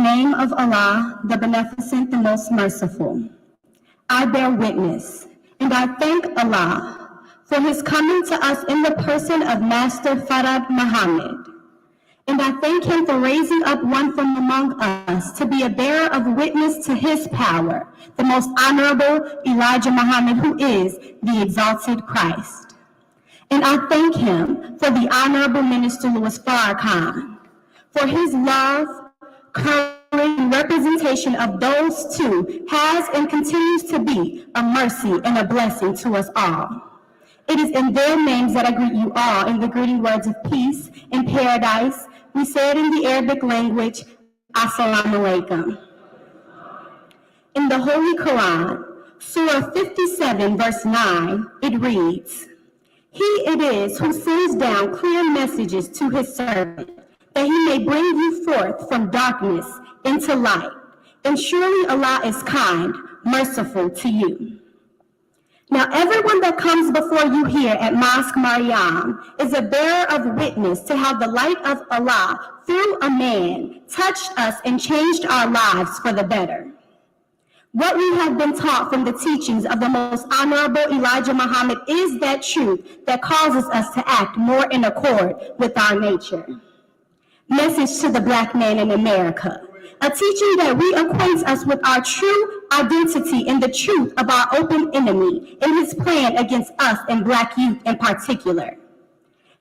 name of Allah, the Beneficent, the Most Merciful, I bear witness, and I thank Allah for His coming to us in the person of Master Ava Muhammad. And I thank Him for raising up one from among us to be a bearer of witness to His power, the Most Honorable Elijah Muhammad, who is the exalted Christ. And I thank Him for the Honorable Minister Louis Farrakhan, for his love, courage, and representation of those two has and continues to be a mercy and a blessing to us all. It is in their names that I greet you all in the greeting words of peace and paradise. We say it in the Arabic language, Assalamu alaikum. In the Holy Quran, Surah 57, verse 9, it reads, He it is who sends down clear messages to His servant, that He may bring you forth from darkness into light. And surely Allah is kind, merciful to you. Now everyone that comes before you here at Mosque Maryam is a bearer of witness to how the light of Allah through a man touched us and changed our lives for the better. What we have been taught from the teachings of the Most Honorable Elijah Muhammad is that truth that causes us to act more in accord with our nature. Message to the Black man in America. A teaching that reacquaints us with our true identity and the truth of our open enemy and his plan against us and Black youth in particular.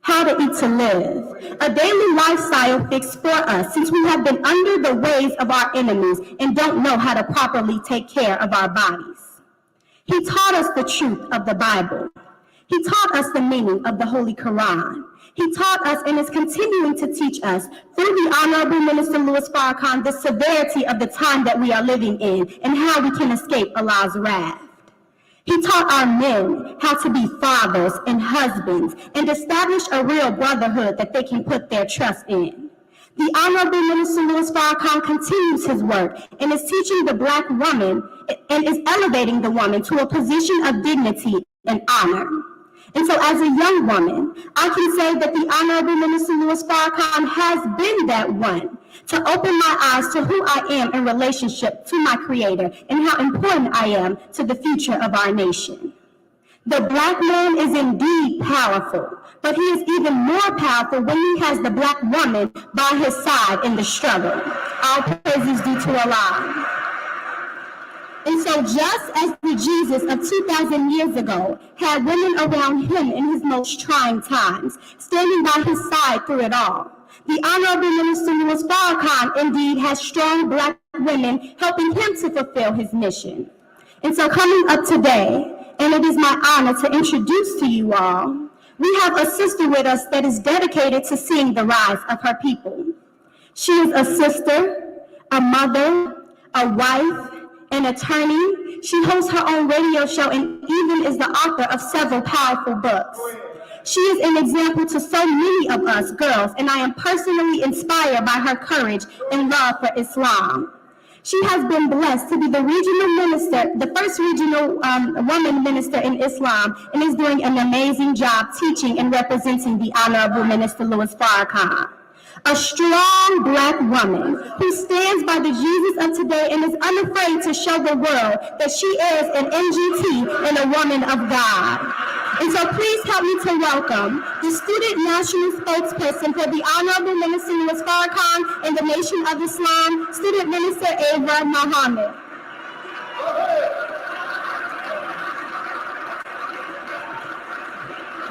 How to eat to live. A daily lifestyle fix for us since we have been under the ways of our enemies and don't know how to properly take care of our bodies. He taught us the truth of the Bible. He taught us the meaning of the Holy Quran. He taught us and is continuing to teach us through the Honorable Minister Louis Farrakhan the severity of the time that we are living in and how we can escape Allah's wrath. He taught our men how to be fathers and husbands and establish a real brotherhood that they can put their trust in. The Honorable Minister Louis Farrakhan continues his work and is teaching the Black woman and is elevating the woman to a position of dignity and honor. And so as a young woman, I can say that the Honorable Minister Louis Farrakhan has been that one to open my eyes to who I am in relationship to my Creator and how important I am to the future of our nation. The Black man is indeed powerful, but he is even more powerful when he has the Black woman by his side in the struggle. All praises due to Allah. And so just as the Jesus of 2,000 years ago had women around him in his most trying times, standing by his side through it all, the Honorable Minister Louis Farrakhan indeed has strong Black women helping him to fulfill his mission. And so coming up today, and it is my honor to introduce to you all, we have a sister with us that is dedicated to seeing the rise of her people. She is a sister, a mother, a wife, an attorney. She hosts her own radio show and even is the author of several powerful books. She is an example to so many of us girls, and I am personally inspired by her courage and love for Islam. She has been blessed to be the regional minister, the first regional woman minister in Islam, and is doing an amazing job teaching and representing the Honorable Minister Louis Farrakhan. A strong Black woman who stands by the Jesus of today and is unafraid to show the world that she is an NGT and a woman of God. And so please help me to welcome the Student National Spokesperson for the Honorable Minister Louis Farrakhan and the Nation of Islam, Student Minister Ava Muhammad.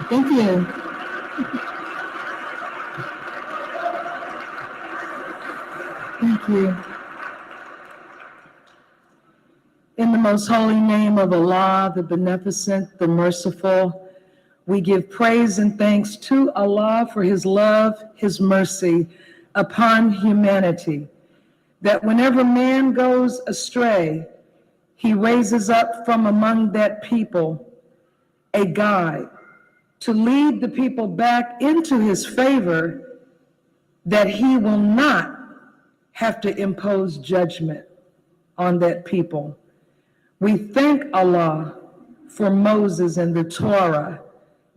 Thank you. Thank you. In the most holy name of Allah, the Beneficent, the Merciful, we give praise and thanks to Allah for His love, His mercy upon humanity, that whenever man goes astray, He raises up from among that people a guide to lead the people back into His favor, that He will not have to impose judgment on that people. We thank Allah for Moses and the Torah,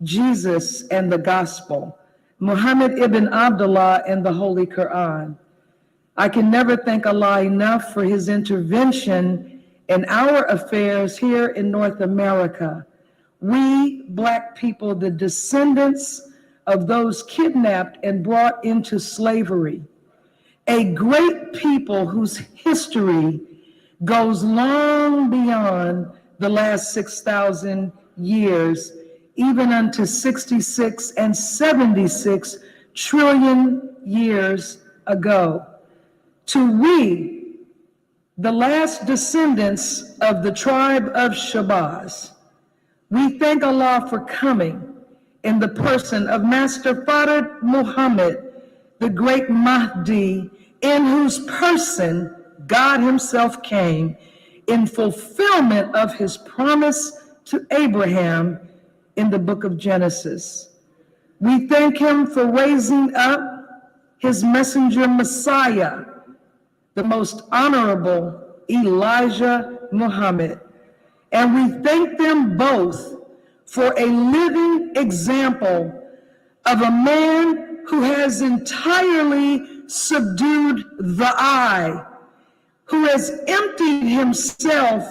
Jesus and the Gospel, Muhammad ibn Abdullah and the Holy Quran. I can never thank Allah enough for his intervention in our affairs here in North America. We, Black people, the descendants of those kidnapped and brought into slavery, a great people whose history goes long beyond the last 6,000 years, even unto 66 and 76 trillion years ago. To we, the last descendants of the tribe of Shabazz, we thank Allah for coming in the person of Master Farad Muhammad, the great Mahdi, in whose person God himself came in fulfillment of his promise to Abraham in the book of Genesis. We thank him for raising up his messenger Messiah, the most honorable Elijah Muhammad. And we thank them both for a living example of a man who has entirely subdued the I, who has emptied himself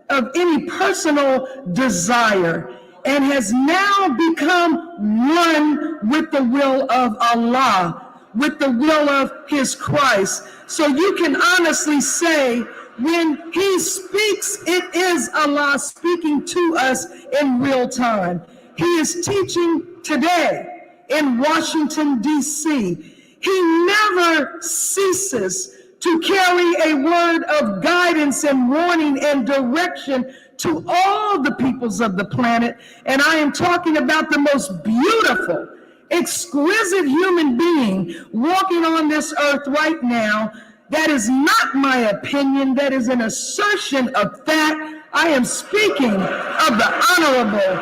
of any personal desire and has now become one with the will of Allah, with the will of his Christ. So you can honestly say, when he speaks, it is Allah speaking to us in real time. He is teaching today in Washington, D.C. He never ceases to carry a word of guidance and warning and direction to all the peoples of the planet. And I am talking about the most beautiful, exquisite human being walking on this earth right now. That is not my opinion. That is an assertion of fact. I am speaking of the Honorable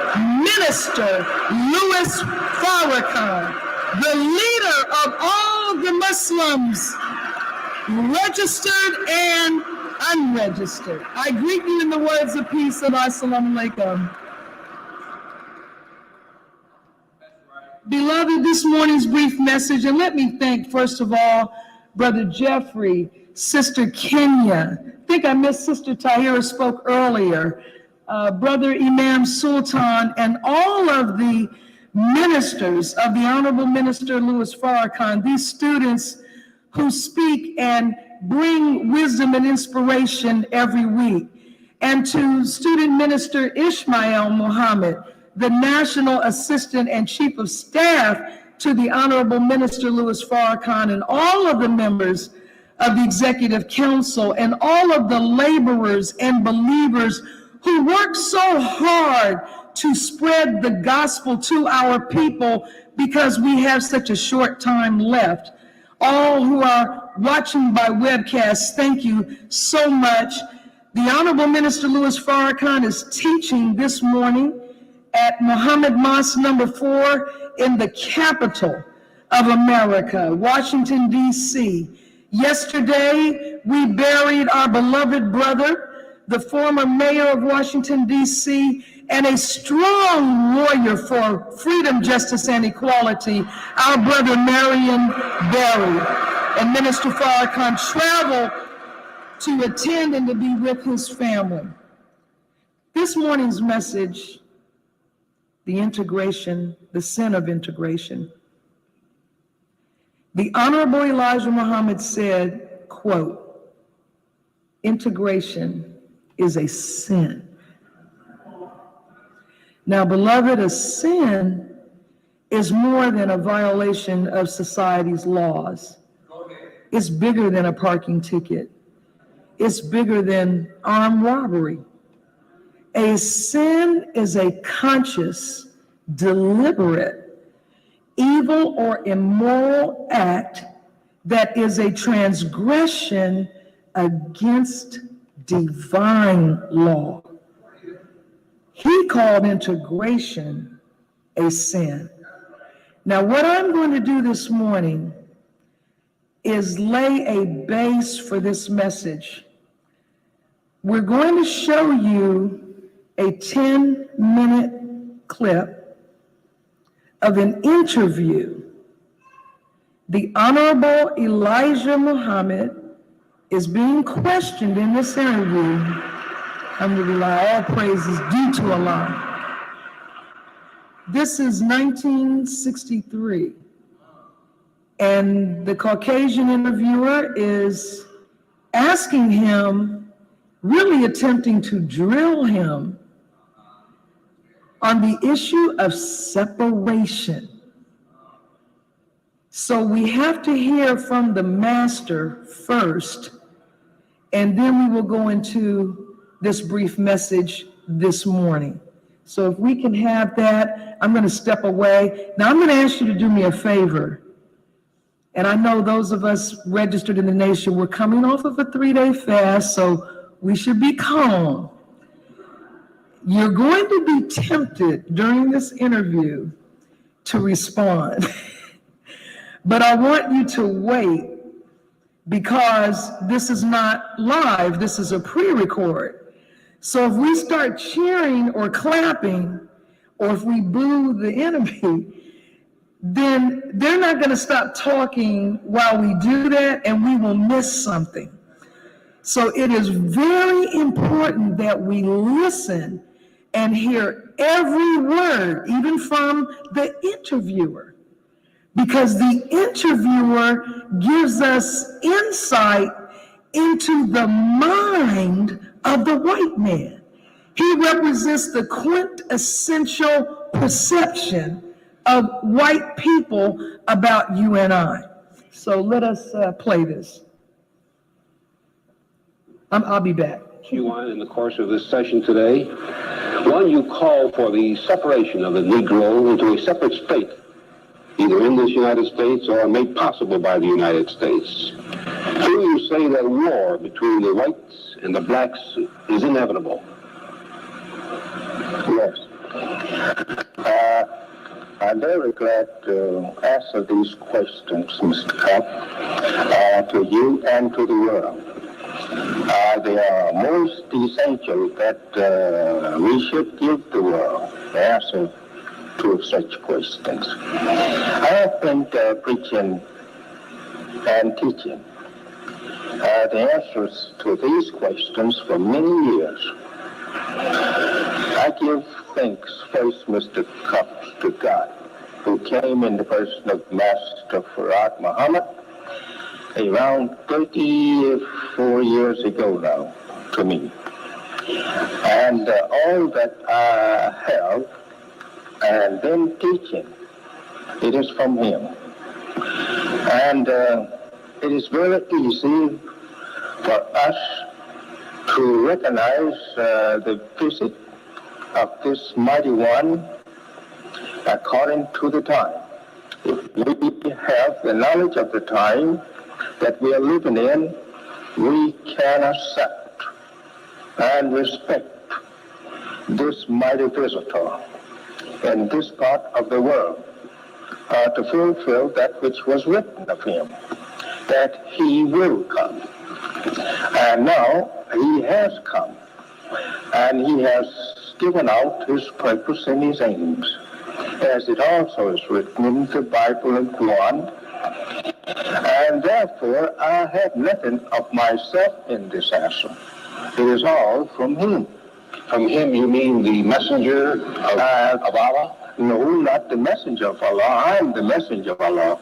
Minister Louis Farrakhan, the leader of all the Muslims, registered and unregistered. I greet you in the words of peace and assalamu alaikum. Beloved, this morning's brief message, and let me thank, first of all, Brother Jeffrey, Sister Kenya. I think I missed Sister Tahira spoke earlier. Brother Imam Sultan, and all of the ministers of the Honorable Minister Louis Farrakhan, these students who speak and bring wisdom and inspiration every week. And to Student Minister Ishmael Muhammad, the National Assistant and Chief of Staff to the Honorable Minister Louis Farrakhan, and all of the members of the Executive Council, and all of the laborers and believers who work so hard to spread the gospel to our people because we have such a short time left. All who are watching by webcast, thank you so much. The Honorable Minister Louis Farrakhan is teaching this morning at Muhammad Mosque number 4 in the capital of America, Washington, D.C. Yesterday, we buried our beloved brother, the former mayor of Washington, D.C., and a strong warrior for freedom, justice, and equality, our brother Marion Barry. And Minister Farrakhan traveled to attend and to be with his family. This morning's message, the integration, the sin of integration. The Honorable Elijah Muhammad said, quote, "Integration is a sin." Now, beloved, a sin is more than a violation of society's laws. It's bigger than a parking ticket. It's bigger than armed robbery. A sin is a conscious, deliberate, evil or immoral act that is a transgression against divine law. He called integration a sin. Now, what I'm going to do this morning is lay a base for this message. We're going to show you a 10-minute clip of an interview the Honorable Elijah Muhammad is being questioned in this interview. Alhamdulillah, all praise is due to Allah. This is 1963, and the Caucasian interviewer is asking him, really attempting to drill him on the issue of separation. So we have to hear from the master first, and then we will go into this brief message this morning. So if we can have that, I'm going to step away. Now I'm going to ask you to do me a favor. And I know those of us registered in the nation, we're coming off of a 3-day fast, so we should be calm. You're going to be tempted during this interview to respond. But I want you to wait, because this is not live, this is a pre-record. So if we start cheering or clapping, or if we boo the enemy, then they're not going to stop talking while we do that, and we will miss something. So it is very important that we listen and hear every word, even from the interviewer, because the interviewer gives us insight into the mind of the white man. He represents the quintessential perception of white people about you and I. So let us play this. I'll be back. You want in the course of this session today, one, you call for the separation of the Negro into a separate state, either in this United States or made possible by the United States. Two, you say that war between the whites and the blacks is inevitable. Yes. I'm very glad to answer these questions, Mr. Kopp, to you and to the world. They are most essential that we should give the world the answer to such questions. I have been preaching and teaching the answers to these questions for many years. I give thanks first, Mr. Kopp, to God, who came in the person of Master Farad Muhammad around 34 years ago now to me. And all that I have and been teaching, it is from him. And it is very easy for us to recognize the visit of this mighty one according to the time. If we have the knowledge of the time that we are living in, we can accept and respect this mighty visitor in this part of the world to fulfill that which was written of him, that he will come. And now he has come, and he has given out his purpose and his aims, as it also is written in the Bible and Quran. And therefore, I have nothing of myself in this answer. It is all from him. From him, you mean the messenger of Allah? No, not the messenger of Allah. I am the messenger of Allah.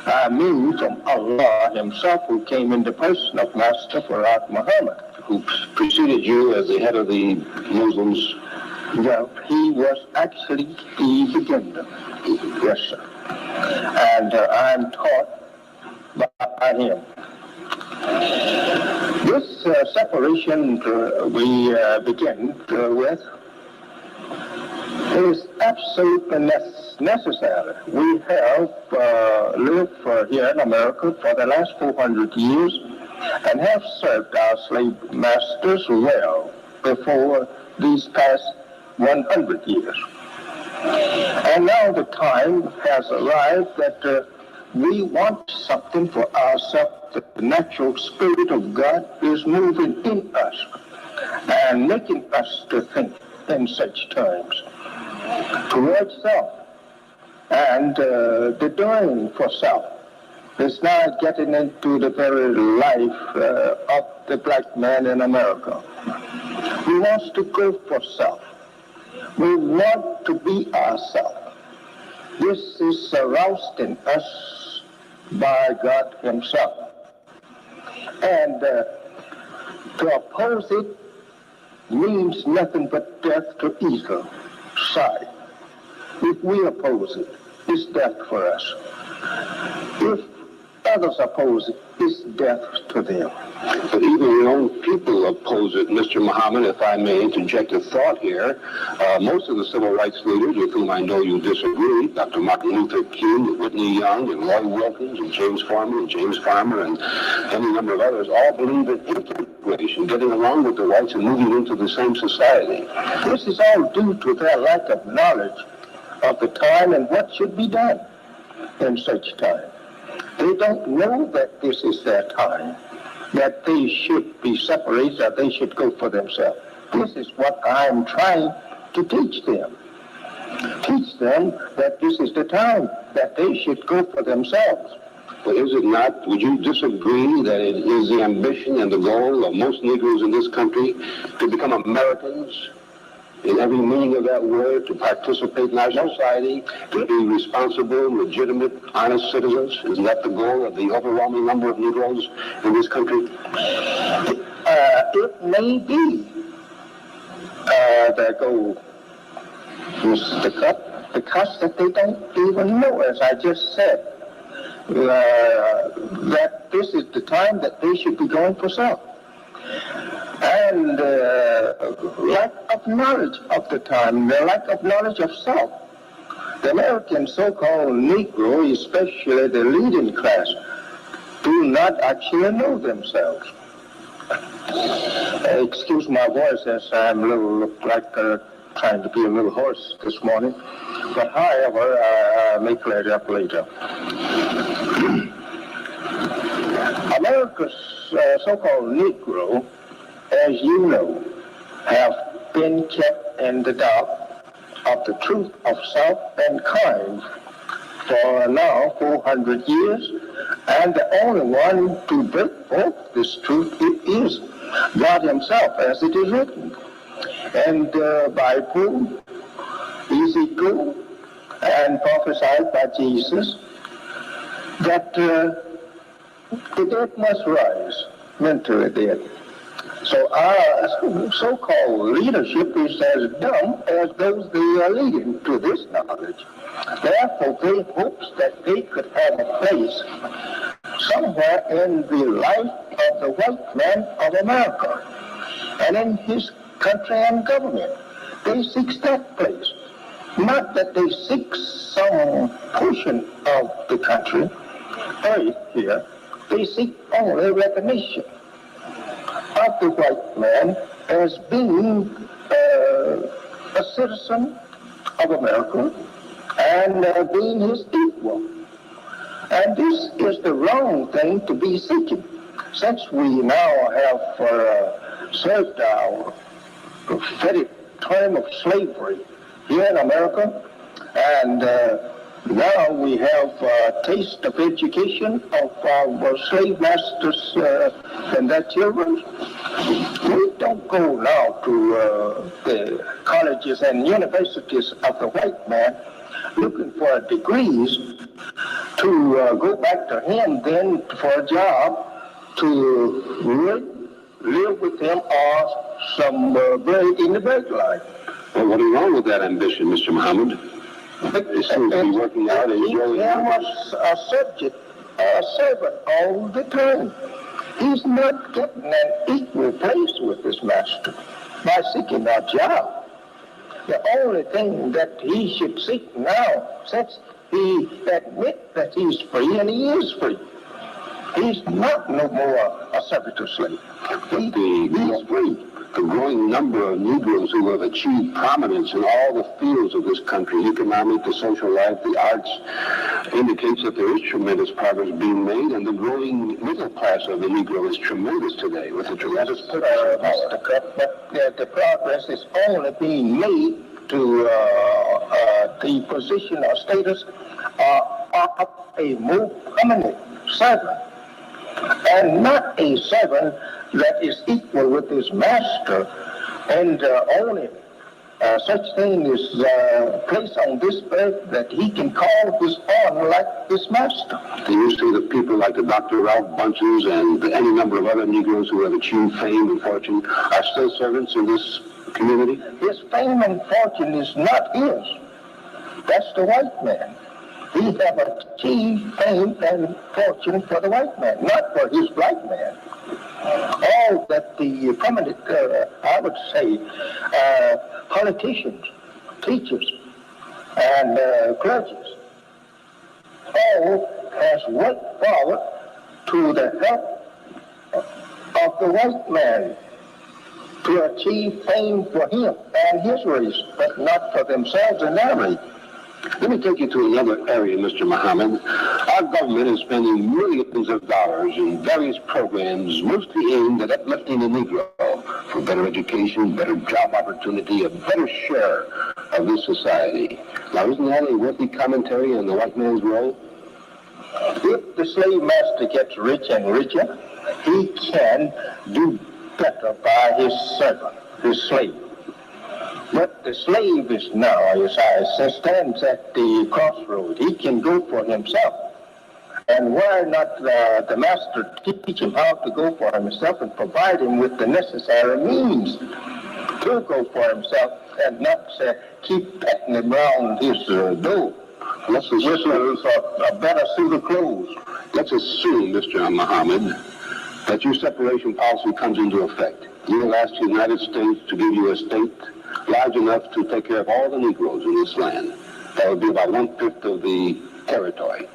I mean from Allah himself, who came in the person of Master Farad Muhammad, who preceded you as the head of the Muslims. Well, he was actually the beginner. Yes, sir. And I am taught by him. This separation we begin with is absolutely necessary. We have lived here in America for the last 400 years and have served our slave masters well before these past 100 years. And now the time has arrived that we want something for ourselves. The natural spirit of God is moving in us and making us to think in such terms towards self and the doing for self. It's now getting into the very life of the black man in America. We want to go for self. We want to be ourselves. This is aroused in us by God Himself. And to oppose it means nothing but death to either side. If we oppose it, it's death for us. If others oppose it, it's death to them. But even your own people oppose it, Mr. Muhammad, if I may interject a thought here. Most of the civil rights leaders with whom I know you disagree, Dr. Martin Luther King, Whitney Young, and Roy Wilkins, and James Farmer, and any number of others, all believe in integration, getting along with the whites and moving into the same society. This is all due to their lack of knowledge of the time and what should be done in such time. They don't know that this is their time, that they should be separated, or they should go for themselves. This is what I'm trying to teach them. Teach them that this is the time, that they should go for themselves. But is it not, would you disagree that it is the ambition and the goal of most Negroes in this country to become Americans in every meaning of that word, to participate in our society, to be responsible, legitimate, honest citizens? Isn't that the goal of the overwhelming number of Negroes in this country? It may be their goal, Mr. Cup, because that they don't even know, as I just said, that this is the time that they should be going for self. And lack of knowledge of the time, the lack of knowledge of self. The American so-called Negro, especially the leading class, do not actually know themselves. Excuse my voice as I'm look like trying to be a little hoarse this morning, but however, I may clear it up later. America's so-called Negro, as you know, have been kept in the dark of the truth of self and kind for now 400 years, and the only one to break forth this truth it is God Himself, as it is written. And by Bible, Ezekiel, and prophesied by Jesus, that the dead must rise, mentally dead. So our so-called leadership is as dumb as those they are leading to this knowledge. Therefore, they hopes that they could have a place somewhere in the life of the white man of America and in his country and government. They seek that place. Not that they seek some portion of the country, earth here. They seek only recognition of the white man as being a citizen of America and being his equal. And this is the wrong thing to be seeking. Since we now have served our prophetic term of slavery here in America, and now we have a taste of education of our slave masters and their children. We don't go now to the colleges and universities of the white man looking for degrees to go back to him then for a job to live with him or some in the break life. Well, what is wrong with that ambition, Mr. Muhammad? It seems to be working out as well. He was a subject, a servant all the time. He's not getting an equal place with his master by seeking a job. The only thing that he should seek now, since he admits that he's free, and he is free, he's not no more a servitor slave. He's free. The growing number of Negroes who have achieved prominence in all the fields of this country, economic, the social life, the arts, indicates that there is tremendous progress being made, and the growing middle class of the Negro is tremendous today, with a tremendous potential power. But the progress is only being made to the position or status of a more prominent servant, and not a servant that is equal with his master and owning. Such thing is placed on this earth that he can call his own like his master. Do you see that people like the Dr. Ralph Bunches and any number of other Negroes who have achieved fame and fortune are still servants in this community? His fame and fortune is not his. That's the white man. He have achieved fame and fortune for the white man, not for his black man. All that the prominent, I would say, politicians, teachers, and clergies, all has worked forward to the help of the white man to achieve fame for him and his race, but not for themselves and their race. Let me take you to another area, Mr. Muhammad. Our government is spending millions of dollars in various programs mostly aimed at uplifting the Negro for better education, better job opportunity, a better share of this society. Now, isn't that a worthy commentary on the white man's role? If the slave master gets rich and richer, he can do better by his servant, his slave. But the slave is now, as I say, stands at the crossroad. He can go for himself. And why not the master teach him how to go for himself and provide him with the necessary means to go for himself and not keep petting him around his door. Let's assume a better suit of clothes. Let's assume, Mr. Muhammad, that your separation policy comes into effect. You will ask the United States to give you a state large enough to take care of all the Negroes in this land. That would be about 1/5 of the territory.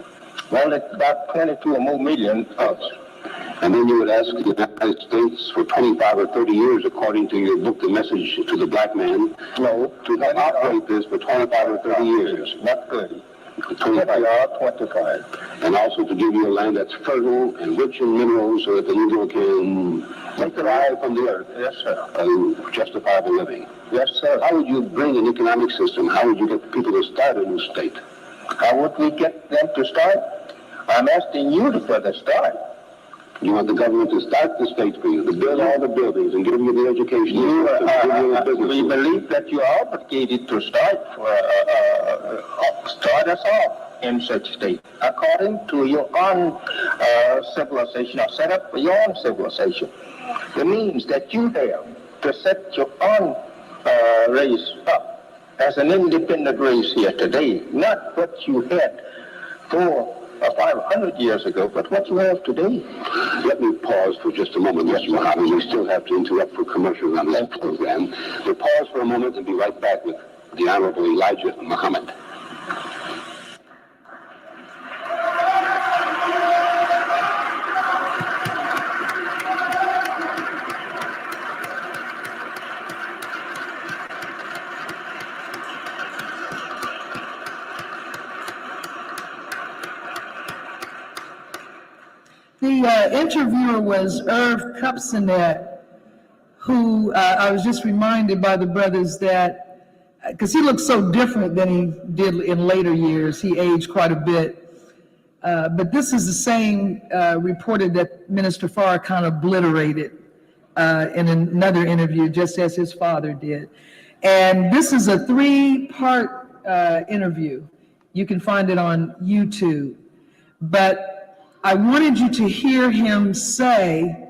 Well, it's about 22 or more million of us. And then you would ask the United States for 25 or 30 years, according to your book, The Message to the Black Man, No, to operate this for 25 or 30 years. Not 30. 25. 25. And also to give you a land that's fertile and rich in minerals so that the Negro can thrive from the earth. Yes, sir. A justifiable living. Yes, sir. How would you bring an economic system? How would you get people to start a new state? How would we get them to start? I'm asking you to further start. You want the government to start the state for you, to build all the buildings and give you the education. We believe that you are obligated to start us off in such state, according to your own civilization, or set up for your own civilization. The means that you have to set your own race up as an independent race here today, not what you had 400 or 500 years ago, but what you have today. Let me pause for just a moment, Mr. Muhammad. We still have to interrupt for commercials on this program. We'll pause for a moment and be right back with the Honorable Elijah Muhammad. The interviewer was Irv Kupcinet, who I was just reminded by the brothers that, because he looked so different than he did in later years, he aged quite a bit. But this is the same reported that Minister Farrakhan obliterated in another interview, just as his father did. And this is a 3-part interview. You can find it on YouTube. But I wanted you to hear him say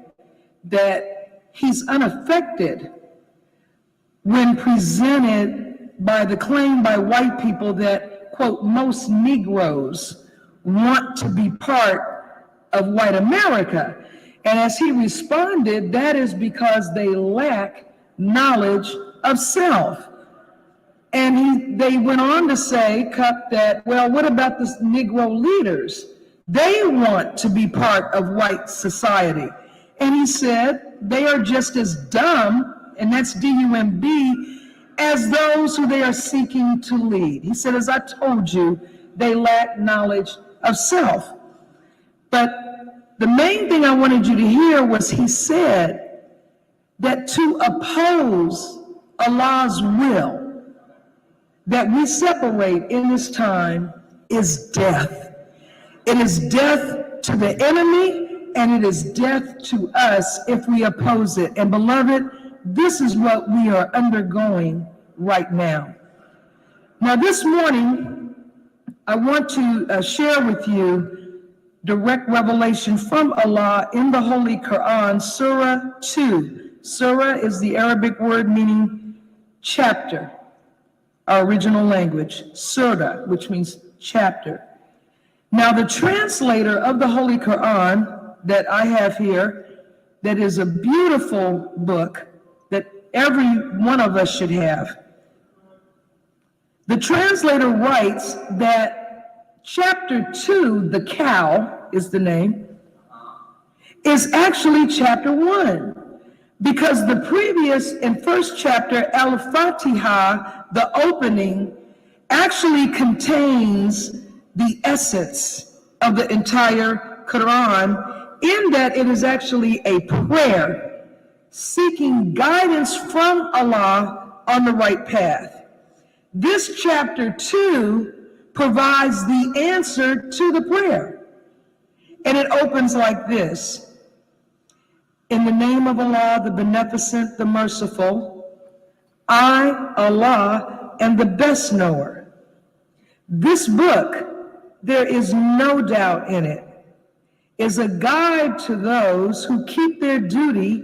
that he's unaffected when presented by the claim by white people that, quote, most Negroes want to be part of white America. And as he responded, that is because they lack knowledge of self. And they went on to say, Cup, that, well, what about the Negro leaders? They want to be part of white society. And he said, they are just as dumb, and that's D-U-M-B, as those who they are seeking to lead. He said, as I told you, they lack knowledge of self. But the main thing I wanted you to hear was he said that to oppose Allah's will, that we separate in this time, is death. It is death to the enemy, and it is death to us if we oppose it. And beloved, this is what we are undergoing right now. Now, this morning, I want to share with you direct revelation from Allah in the Holy Quran, Surah 2. Surah is the Arabic word meaning chapter, our original language, surah, which means chapter. Now, the translator of the Holy Quran that I have here, that is a beautiful book that every one of us should have. The translator writes that chapter 2, the cow is the name, is actually chapter 1, because the previous and first chapter, Al-Fatiha, the opening, actually contains the essence of the entire Quran, in that it is actually a prayer seeking guidance from Allah on the right path. This chapter 2 provides the answer to the prayer. And it opens like this: in the name of Allah, the Beneficent, the Merciful, I, Allah, am the best knower. This book, there is no doubt in it, is a guide to those who keep their duty,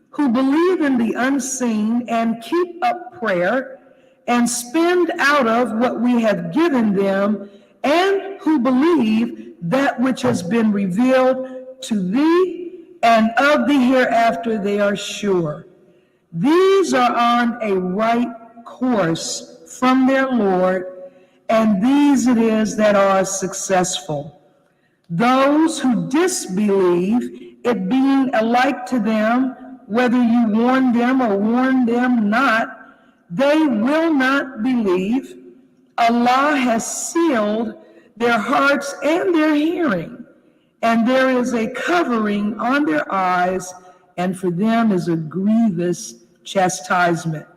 who believe in the unseen and keep up prayer and spend out of what we have given them, and who believe that which has been revealed to thee, and of the hereafter they are sure. These are on a right course from their Lord, and these it is that are successful. Those who disbelieve, it being alike to them, whether you warn them or warn them not, they will not believe. Allah has sealed their hearts and their hearing, and there is a covering on their eyes, and for them is a grievous chastisement.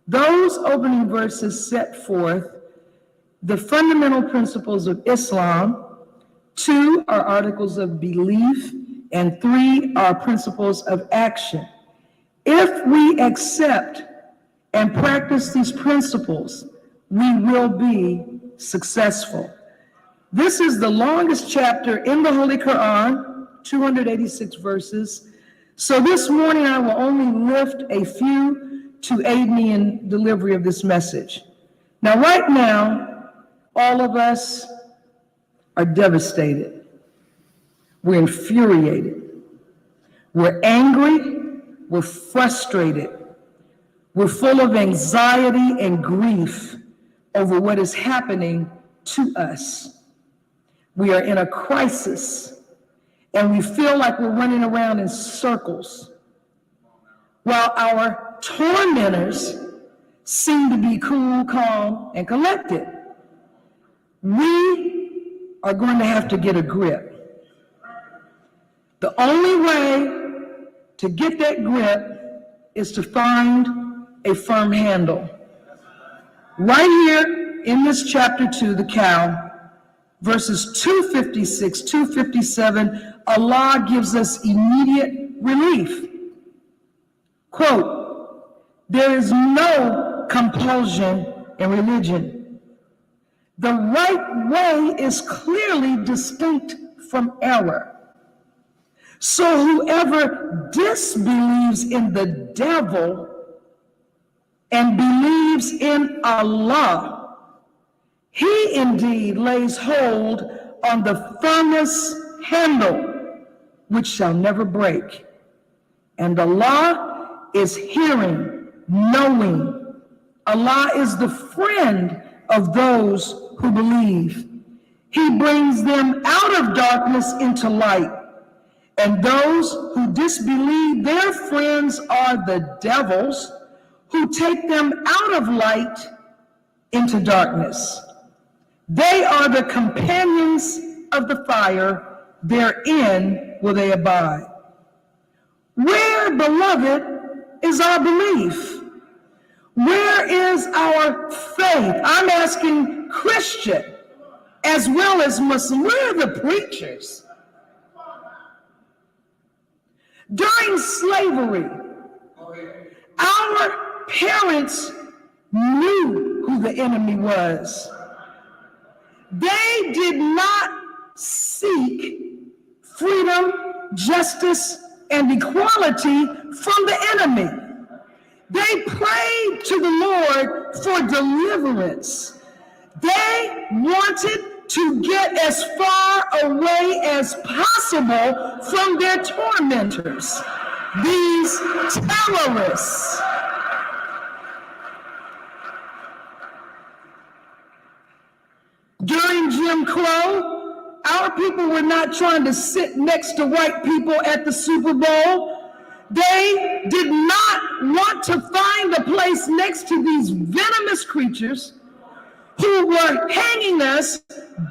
Those opening verses set forth the fundamental principles of Islam. 2 are articles of belief, and 3 are principles of action. If we accept and practice these principles, we will be successful. This is the longest chapter in the Holy Quran, 286 verses. So this morning I will only lift a few to aid me in delivery of this message. Now, right now, all of us are devastated. We're infuriated. We're angry. We're frustrated. We're full of anxiety and grief over what is happening to us. We are in a crisis, and we feel like we're running around in circles, while our tormentors seem to be cool, calm, and collected. We are going to have to get a grip. The only way to get that grip is to find a firm handle. Right here in this chapter 2, the cow, verses 256, 257, Allah gives us immediate relief. Quote, there is no compulsion in religion. The right way is clearly distinct from error. So whoever disbelieves in the devil and believes in Allah, he indeed lays hold on the firmest handle, which shall never break. And Allah is hearing, knowing. Allah is the friend of those who believe. He brings them out of darkness into light. And those who disbelieve, their friends are the devils, who take them out of light into darkness. They are the companions of the fire, therein will they abide. Where, beloved, is our belief? Where is our faith? I'm asking Christian as well as Muslim. Where are the preachers? During slavery, our parents knew who the enemy was. They did not seek freedom, justice, and equality from the enemy. They prayed to the Lord for deliverance. They wanted to get as far away as possible from their tormentors, these terrorists. During Jim Crow, our people were not trying to sit next to white people at the Super Bowl. They did not want to find a place next to these venomous creatures who were hanging us,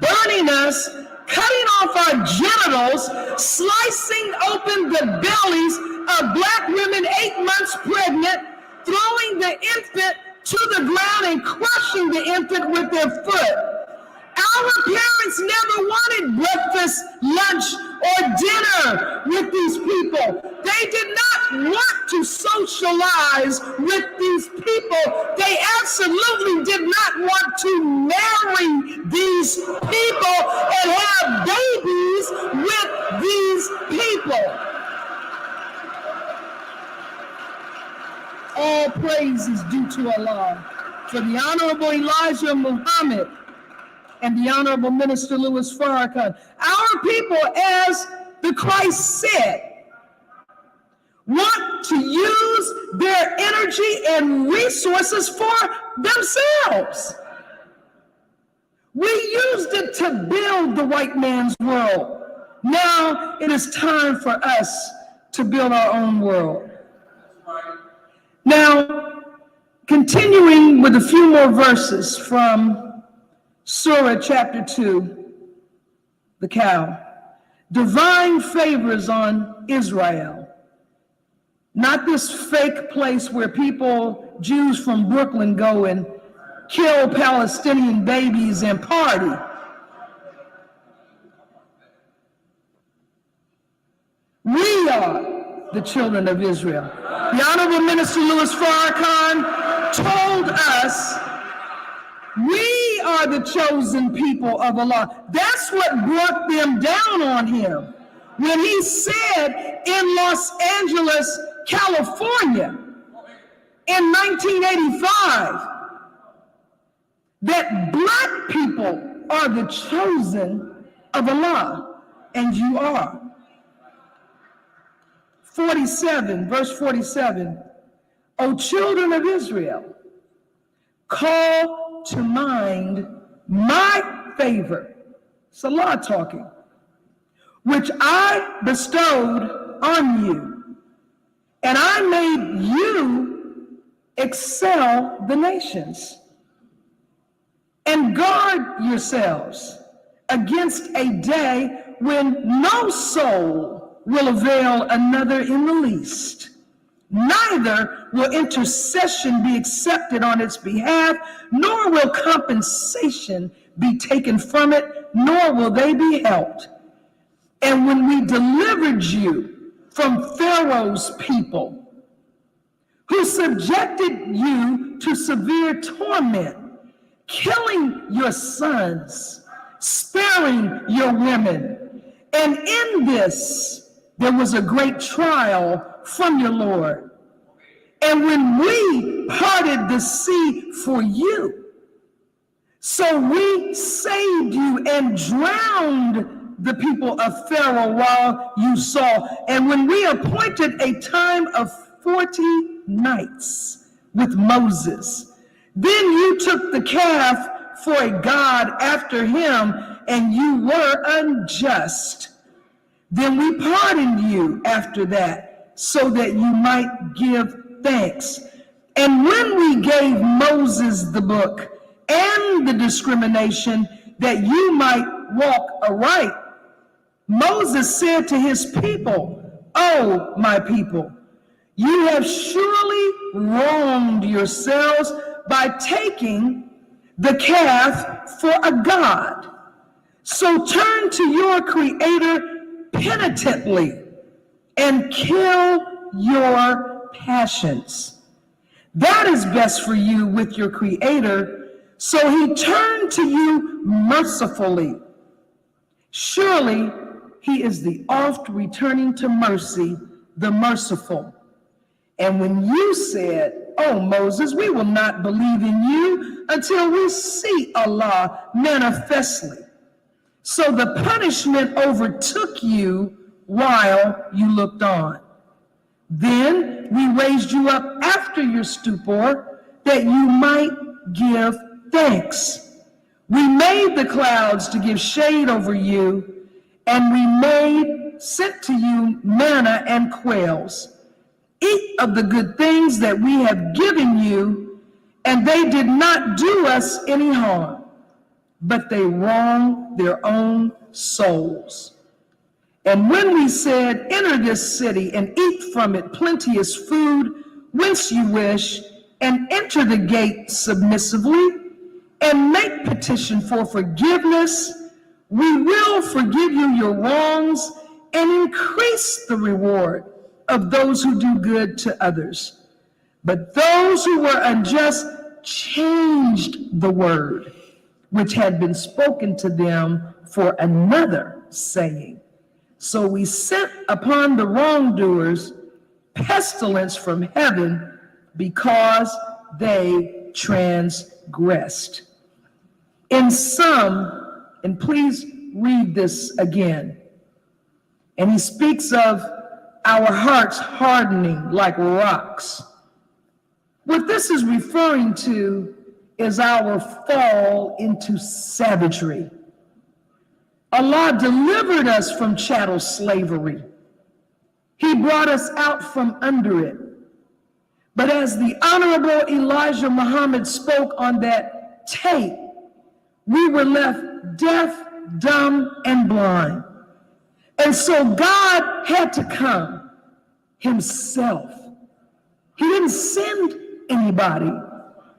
burning us, cutting off our genitals, slicing open the bellies of black women 8 months pregnant, throwing the infant to the ground and crushing the infant with their foot. Our parents never wanted breakfast, lunch, or dinner with these people. They did not want to socialize with these people. They absolutely did not want to marry these people and have babies with these people. All praise is due to Allah. For the Honorable Elijah Muhammad and the Honorable Minister Louis Farrakhan. Our people, as the Christ said, want to use their energy and resources for themselves. We used it to build the white man's world. Now it is time for us to build our own world. Now, continuing with a few more verses from Surah chapter 2, the cow. Divine favors on Israel. Not this fake place where people, Jews from Brooklyn, go and kill Palestinian babies and party. We are the children of Israel. The Honorable Minister Louis Farrakhan told us we are the chosen people of Allah. That's what brought them down on him when he said in Los Angeles, California, in 1985, that black people are the chosen of Allah, and you are. 47, verse 47, O children of Israel, call to mind my favor, it's Allah talking, which I bestowed on you, and I made you excel the nations, and guard yourselves against a day when no soul will avail another in the least. Neither will intercession be accepted on its behalf, nor will compensation be taken from it, nor will they be helped. And when we delivered you from Pharaoh's people, who subjected you to severe torment, killing your sons, sparing your women, and in this there was a great trial from your Lord. And when we parted the sea for you, so we saved you and drowned the people of Pharaoh while you saw. And when we appointed a time of 40 nights with Moses, then you took the calf for a god after him, and you were unjust. Then we pardoned you after that, so that you might give thanks. And when we gave Moses the book and the discrimination that you might walk aright, Moses said to his people, "Oh, my people, you have surely wronged yourselves by taking the calf for a god. So turn to your Creator penitently and kill your passions. That is best for you with your Creator, so he turned to you mercifully. Surely he is the oft returning to mercy, the merciful. And when you said, "Oh, Moses, we will not believe in you until we see Allah manifestly," so the punishment overtook you while you looked on. Then we raised you up after your stupor, that you might give thanks. We made the clouds to give shade over you, and we sent to you manna and quails. Eat of the good things that we have given you, and they did not do us any harm, but they wronged their own souls. And when we said, "Enter this city and eat from it plenteous food whence you wish, and enter the gate submissively, and make petition for forgiveness, we will forgive you your wrongs and increase the reward of those who do good to others." But those who were unjust changed the word which had been spoken to them for another saying. So we sent upon the wrongdoers pestilence from heaven, because they transgressed. In sum, and please read this again, and he speaks of our hearts hardening like rocks. What this is referring to is our fall into savagery. Allah delivered us from chattel slavery. He brought us out from under it. But as the Honorable Elijah Muhammad spoke on that tape, we were left deaf, dumb, and blind. And so God had to come himself. He didn't send anybody.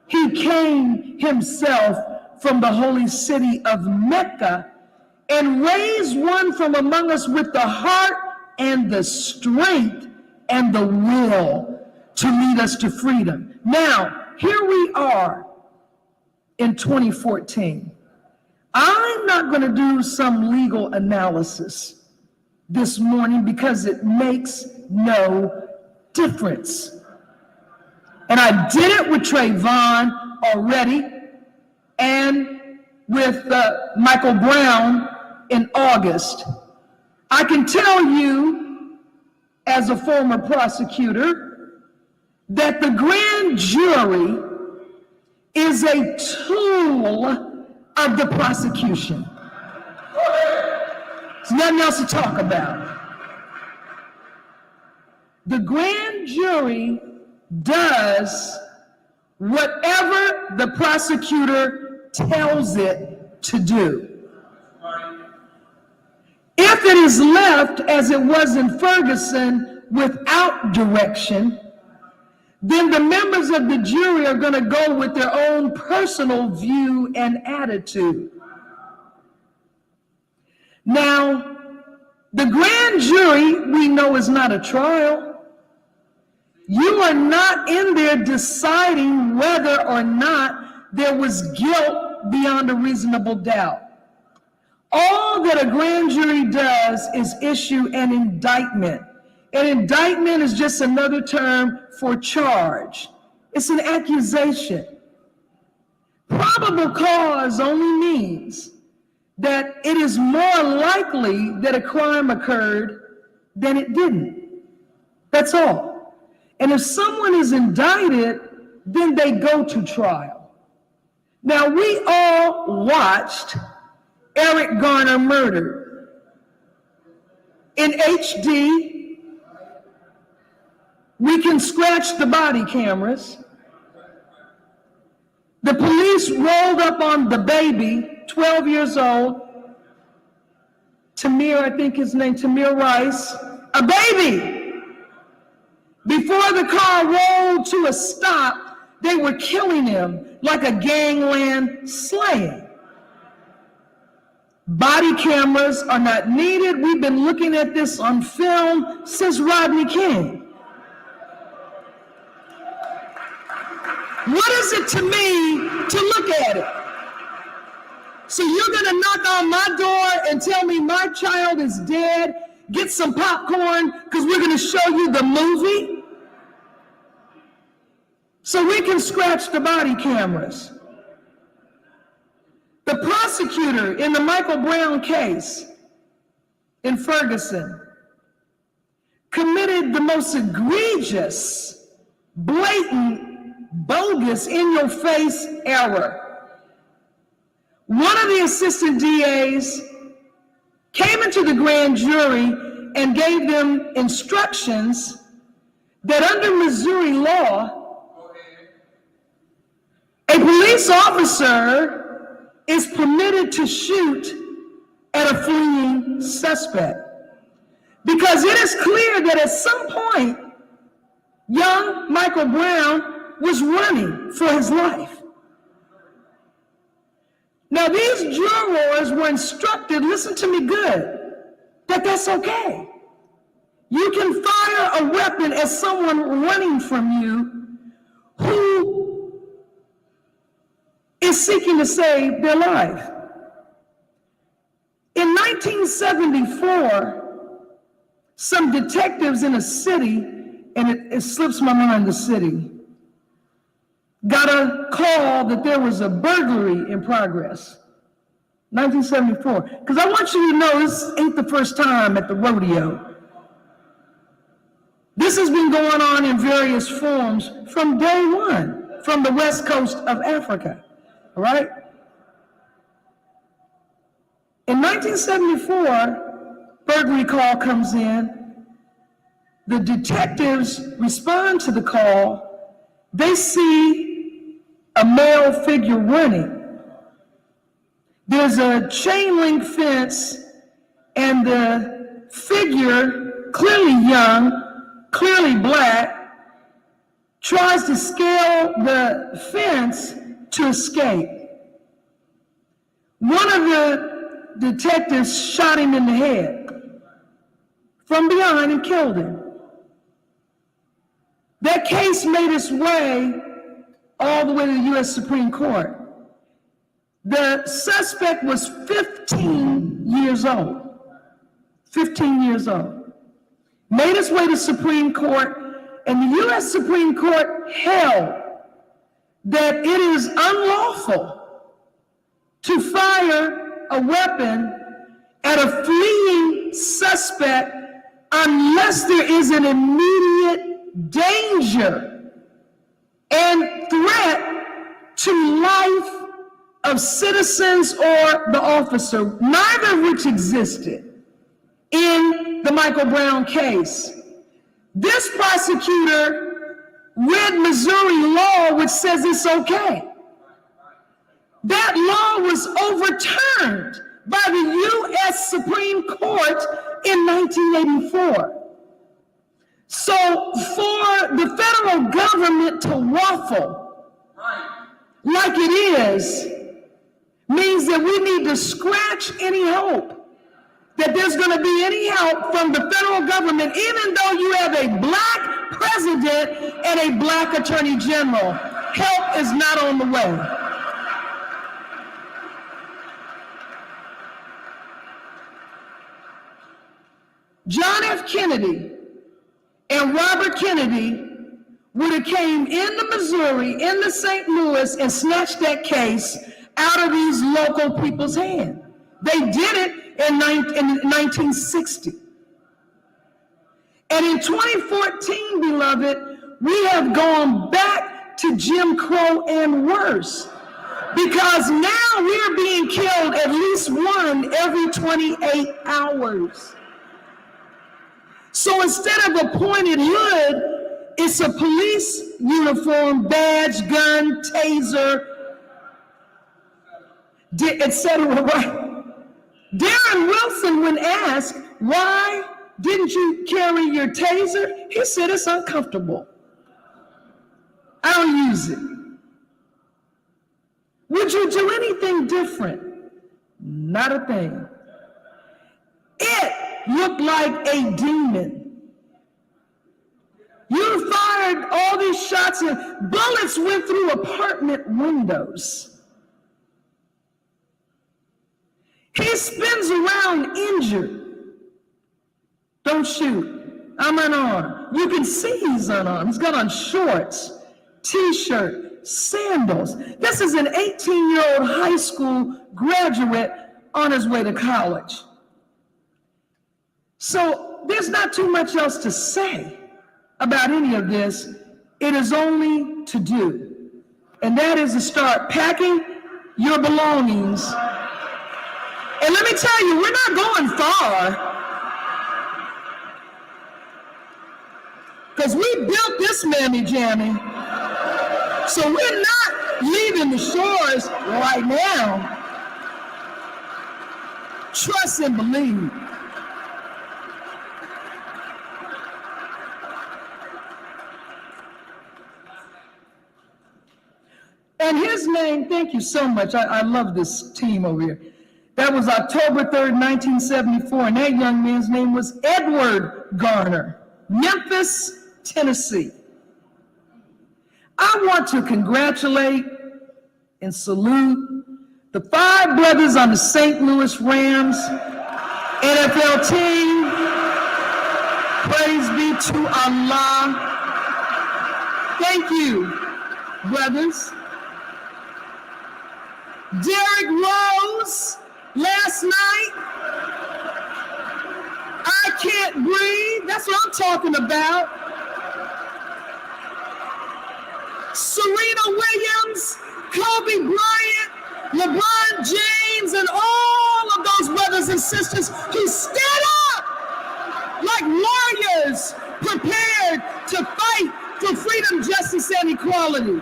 He came himself from the holy city of Mecca and raised one from among us with the heart and the strength and the will to lead us to freedom. Now, here we are in 2014. I'm not going to do some legal analysis this morning because it makes no difference. And I did it with Trayvon already and with Michael Brown in August. I can tell you, as a former prosecutor, that the grand jury is a tool of the prosecution. There's nothing else to talk about. The grand jury does whatever the prosecutor tells it to do. If it is left as it was in Ferguson without direction, then the members of the jury are going to go with their own personal view and attitude. Now, the grand jury, we know, is not a trial. You are not in there deciding whether or not there was guilt beyond a reasonable doubt. All that a grand jury does is issue an indictment. An indictment is just another term for charge. It's an accusation. Probable cause only means that it is more likely that a crime occurred than it didn't. That's all. And if someone is indicted, then they go to trial. Now, we all watched Eric Garner murdered in HD. We can scratch the body cameras. The police rolled up on the baby, 12 years old, Tamir, I think his name, Tamir Rice, a baby. Before the car rolled to a stop, they were killing him like a gangland slaying. Body cameras are not needed. We've been looking at this on film since Rodney King. What is it to me to look at it? So you're going to knock on my door and tell me my child is dead, get some popcorn, because we're going to show you the movie? So we can scratch the body cameras. The prosecutor in the Michael Brown case in Ferguson committed the most egregious, blatant, bogus, in-your-face error. One of the assistant DAs came into the grand jury and gave them instructions that under Missouri law, a police officer is permitted to shoot at a fleeing suspect. Because it is clear that at some point, young Michael Brown was running for his life. Now, these jurors were instructed, listen to me good, that that's okay. You can fire a weapon at someone running from you who is seeking to save their life. In 1974, some detectives in a city, and it slips my mind the city, got a call that there was a burglary in progress. 1974. Because I want you to know this ain't the first time at the rodeo. This has been going on in various forms from day one, from the west coast of Africa. All right? In 1974, burglary call comes in. The detectives respond to the call. They see a male figure running. There's a chain link fence, and the figure, clearly young, clearly black, tries to scale the fence to escape. One of the detectives shot him in the head from behind and killed him. That case made its way all the way to the U.S. Supreme Court. The suspect was 15 years old. 15 years old. Made its way to Supreme Court, and the U.S. Supreme Court held that it is unlawful to fire a weapon at a fleeing suspect unless there is an immediate danger and threat to life of citizens or the officer, neither of which existed in the Michael Brown case. This prosecutor read Missouri law, which says it's okay. That law was overturned by the U.S. Supreme Court in 1984. So for the federal government to waffle like it is means that we need to scratch any hope that there's going to be any help from the federal government, even though you have a black president and a black attorney general. Help is not on the way. John F. Kennedy and Robert Kennedy would have came into Missouri, into St. Louis, and snatched that case out of these local people's hands. They did it in 1960. And in 2014, beloved, we have gone back to Jim Crow and worse. Because now we're being killed at least one every 28 hours. So instead of a pointed hood, it's a police uniform, badge, gun, taser, etc. Right? Darren Wilson, when asked, why didn't you carry your taser? He said, it's uncomfortable. I don't use it. Would you do anything different? Not a thing. It looked like a demon. You fired all these shots and bullets went through apartment windows. He spins around injured. Don't shoot. I'm unarmed. You can see he's unarmed. He's got on shorts, t-shirt, sandals. This is an 18-year-old high school graduate on his way to college. So there's not too much else to say about any of this. It is only to do. And that is to start packing your belongings. And let me tell you, we're not going far. Because we built this mammy-jammy. So we're not leaving the shores right now. Trust and believe. And his name, thank you so much. I love this team over here. That was October 3rd, 1974, and that young man's name was Edward Garner, Memphis, Tennessee. I want to congratulate and salute the 5 brothers on the St. Louis Rams NFL team. Praise be to Allah. Thank you, brothers. Derrick Rose, last night, I can't breathe. That's what I'm talking about. Serena Williams, Kobe Bryant, LeBron James, and all of those brothers and sisters who stood up like warriors prepared to fight for freedom, justice, and equality.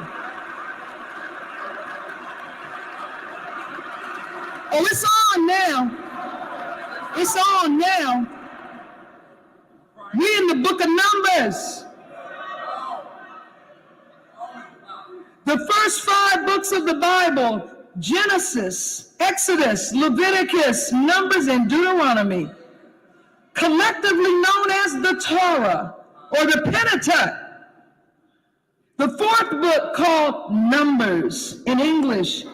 Oh, it's on now. It's on now. We're in the book of Numbers. The first 5 books of the Bible, Genesis, Exodus, Leviticus, Numbers, and Deuteronomy, collectively known as the Torah or the Pentateuch. The 4th book, called Numbers in English,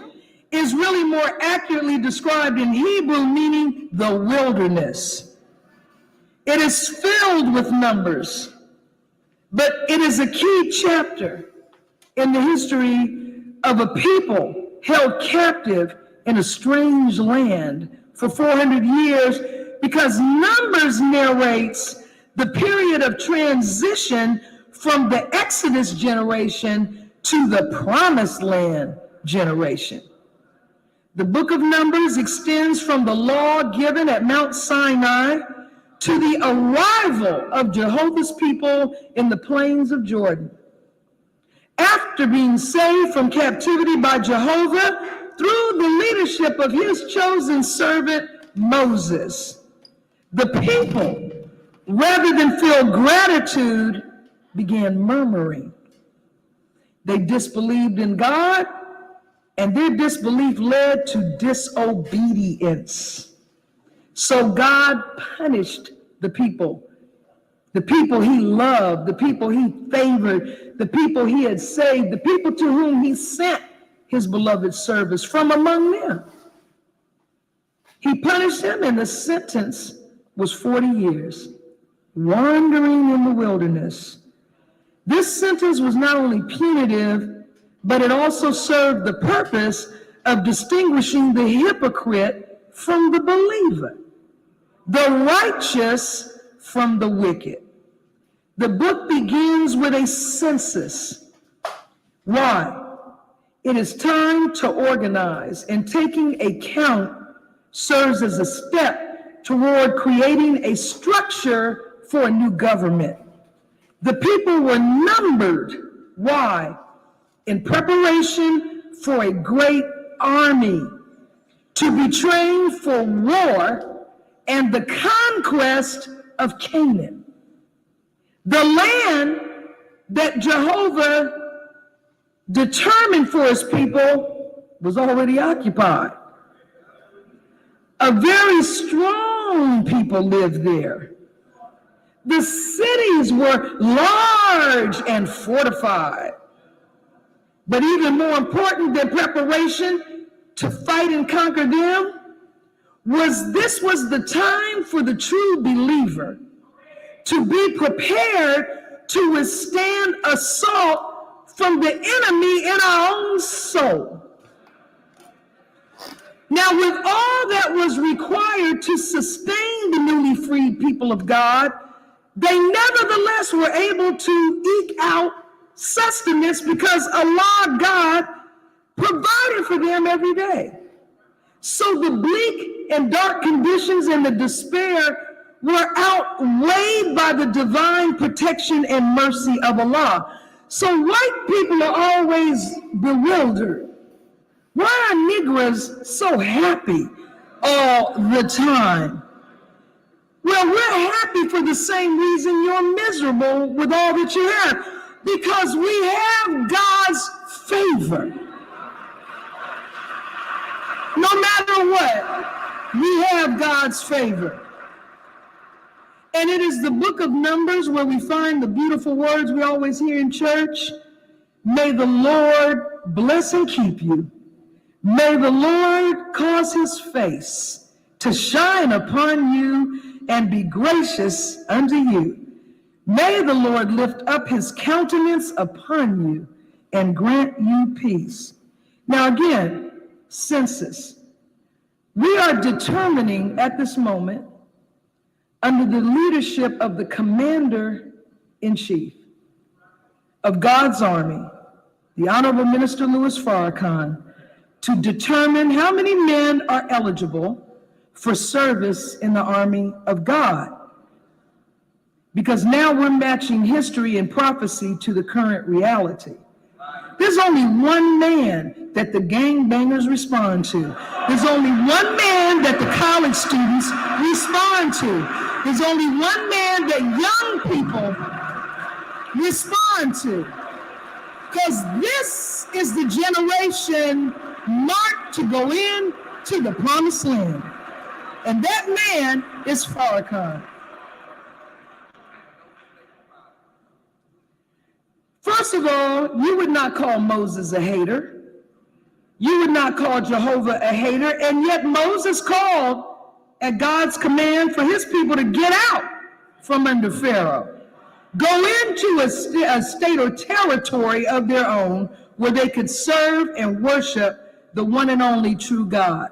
is really more accurately described in Hebrew, meaning the wilderness. It is filled with numbers, but it is a key chapter in the history of a people held captive in a strange land for 400 years, because Numbers narrates the period of transition from the Exodus generation to the Promised Land generation. The book of Numbers extends from the law given at Mount Sinai to the arrival of Jehovah's people in the plains of Jordan. After being saved from captivity by Jehovah through the leadership of his chosen servant Moses, the people, rather than feel gratitude, began murmuring. They disbelieved in God, and their disbelief led to disobedience. So God punished the people he loved, the people he favored, the people he had saved, the people to whom he sent his beloved service from among them. He punished them, and the sentence was 40 years, wandering in the wilderness. This sentence was not only punitive, but it also served the purpose of distinguishing the hypocrite from the believer, the righteous from the wicked. The book begins with a census. Why? It is time to organize, and taking a count serves as a step toward creating a structure for a new government. The people were numbered. Why? In preparation for a great army to be trained for war and the conquest of Canaan. The land that Jehovah determined for his people was already occupied. A very strong people lived there. The cities were large and fortified. But even more important than preparation to fight and conquer them was this was the time for the true believer to be prepared to withstand assault from the enemy in our own soul. Now, with all that was required to sustain the newly freed people of God, they nevertheless were able to eke out sustenance because Allah, God, provided for them every day. So the bleak and dark conditions and the despair were outweighed by the divine protection and mercy of Allah. So white people are always bewildered. Why are Negroes so happy all the time? Well, we're happy for the same reason you're miserable with all that you have, because we have God's favor. No matter what, we have God's favor. And it is the book of Numbers where we find the beautiful words we always hear in church. May the Lord bless and keep you. May the Lord cause his face to shine upon you and be gracious unto you. May the Lord lift up his countenance upon you and grant you peace. Now again, census. We are determining at this moment, under the leadership of the commander-in-chief of God's army, the Honorable Minister Louis Farrakhan, to determine how many men are eligible for service in the army of God. Because now we're matching history and prophecy to the current reality. There's only one man that the gangbangers respond to. There's only one man that the college students respond to. There's only one man that young people respond to. Because this is the generation marked to go in to the promised land. And that man is Farrakhan. First of all, you would not call Moses a hater. You would not call Jehovah a hater. And yet Moses called at God's command for his people to get out from under Pharaoh. Go into a state or territory of their own where they could serve and worship the one and only true God.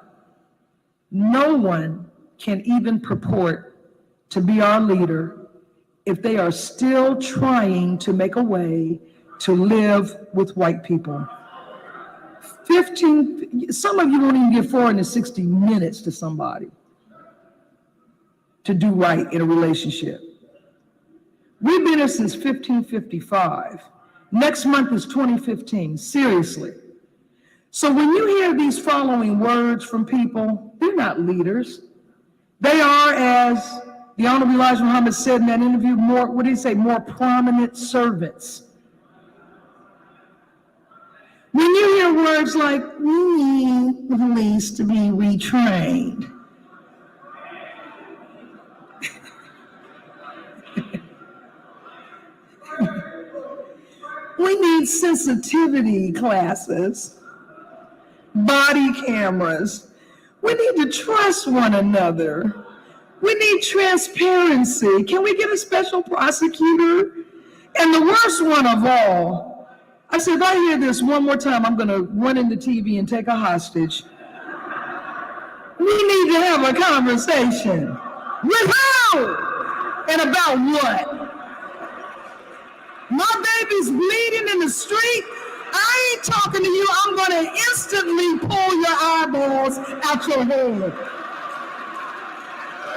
No one can even purport to be our leader if they are still trying to make a way to live with white people. 15, some of you won't even give 460 minutes to somebody to do right in a relationship. We've been here since 1555. Next month is 2015, seriously. So when you hear these following words from people, they're not leaders. They are, as the Honorable Elijah Muhammad said in that interview, more prominent servants. When you hear words like, we need the police to be retrained, we need sensitivity classes, body cameras. We need to trust one another. We need transparency. Can we get a special prosecutor? And the worst one of all, I said, if I hear this one more time, I'm going to run into TV and take a hostage. We need to have a conversation. With who? And about what? My baby's bleeding in the street. I ain't talking to you. I'm going to instantly pull your eyeballs out your head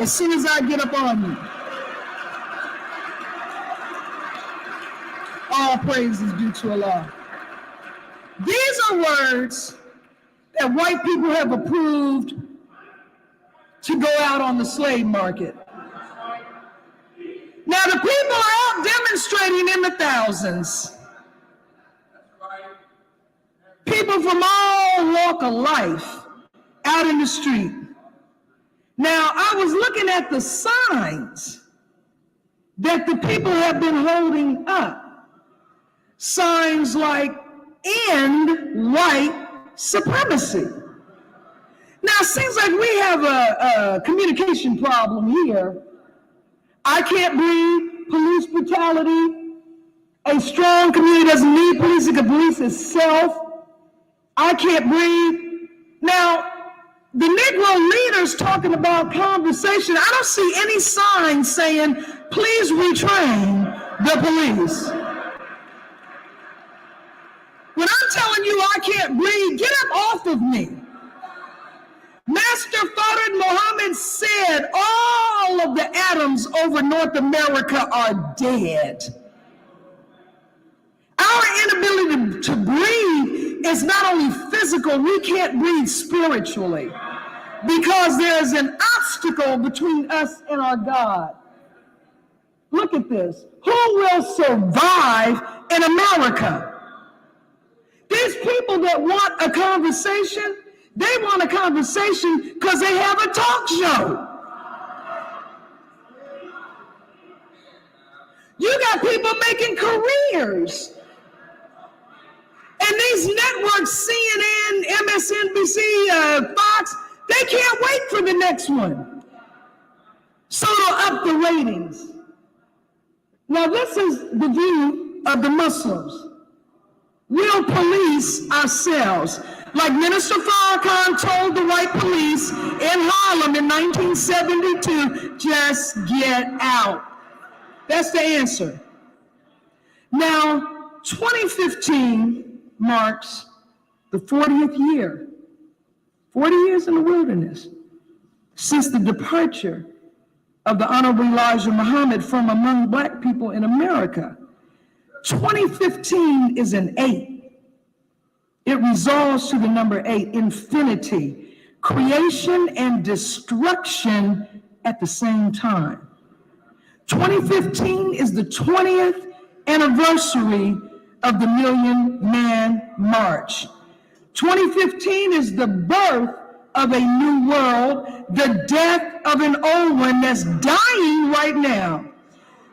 as soon as I get up on you. All praise is due to Allah. These are words that white people have approved to go out on the slave market. Now the people are out demonstrating in the thousands. People from all walk of life out in the street. Now, I was looking at the signs that the people have been holding up. Signs like end white supremacy. Now, it seems like we have a communication problem here. I can't breathe, police brutality. A strong community doesn't need police, it can police itself. I can't breathe. Now, the Negro leaders talking about conversation, I don't see any signs saying, please retrain the police. When I'm telling you I can't breathe, get up off of me. Master Fard Muhammad said all of the atoms over North America are dead. Our inability to breathe is not only physical, we can't breathe spiritually because there is an obstacle between us and our God. Look at this. Who will survive in America? These people that want a conversation, they want a conversation because they have a talk show. You got people making careers. And these networks, CNN, MSNBC, Fox, they can't wait for the next one. So they'll up the ratings. Now this is the view of the Muslims. We'll police ourselves. Like Minister Farrakhan told the white police in Harlem in 1972, just get out. That's the answer. Now, 2015 marks the 40th year, 40 years in the wilderness, since the departure of the Honorable Elijah Muhammad from among Black people in America. 2015 is an 8. It resolves to the number 8, infinity, creation and destruction at the same time. 2015 is the 20th anniversary of the Million Man March. 2015 is the birth of a new world, the death of an old one that's dying right now.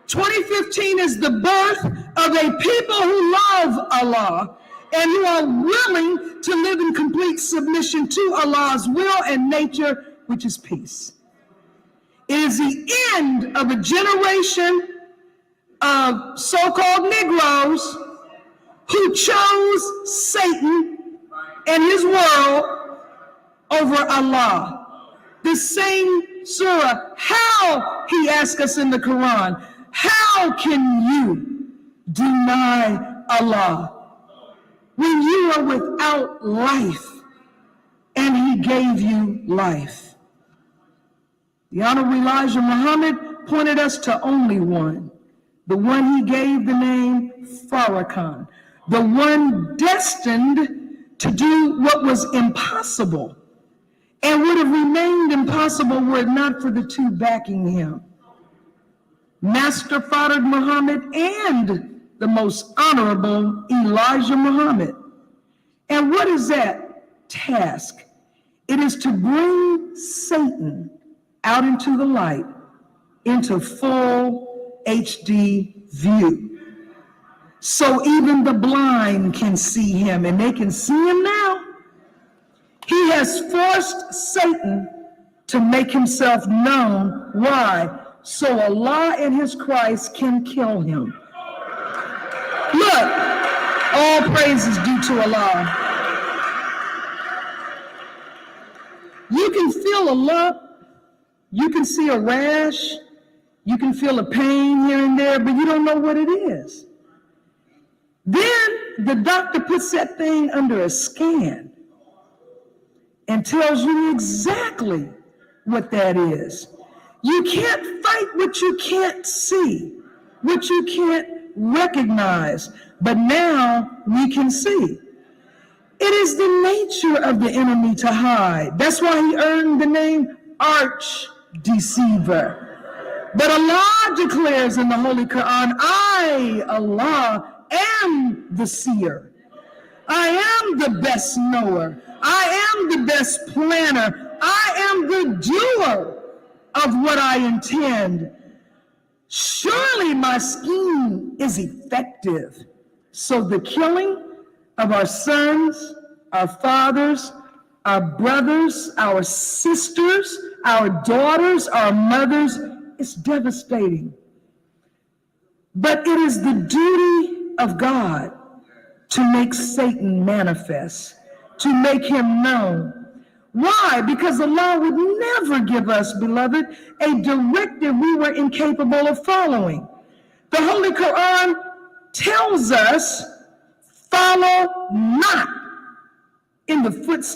2015 is the birth of a people who love Allah and who are willing to live in complete submission to Allah's will and nature, which is peace. It is the end of a generation of so-called Negroes who chose Satan and his world over Allah. The same surah, how, he asks us in the Quran, how can you deny Allah when you are without life and he gave you life? The Honorable Elijah Muhammad pointed us to only one, the one he gave the name Farrakhan, the one destined to do what was impossible and would have remained impossible were it not for the two backing him, Master Fard Muhammad and the most honorable Elijah Muhammad. And what is that task? It is to bring Satan out into the light, into full HD view. So even the blind can see him, and they can see him now. He has forced Satan to make himself known. Why? So Allah and his Christ can kill him. Look, all praise is due to Allah. You can feel a lump, you can see a rash, you can feel a pain here and there, but you don't know what it is. Then the doctor puts that thing under a scan and tells you exactly what that is. You can't fight what you can't see, what you can't recognize, but now we can see. It is the nature of the enemy to hide. That's why he earned the name Arch Deceiver. But Allah declares in the Holy Quran, I, Allah, am the seer. I am the best knower. I am the best planner. I am the doer of what I intend. Surely my scheme is effective. So the killing of our sons, our fathers, our brothers, our sisters, our daughters, our mothers is devastating. But it is the duty of God to make Satan manifest, to make him known. Why? Because the law would never give us, beloved, a directive we were incapable of following. The Holy Quran tells us, follow not in the footsteps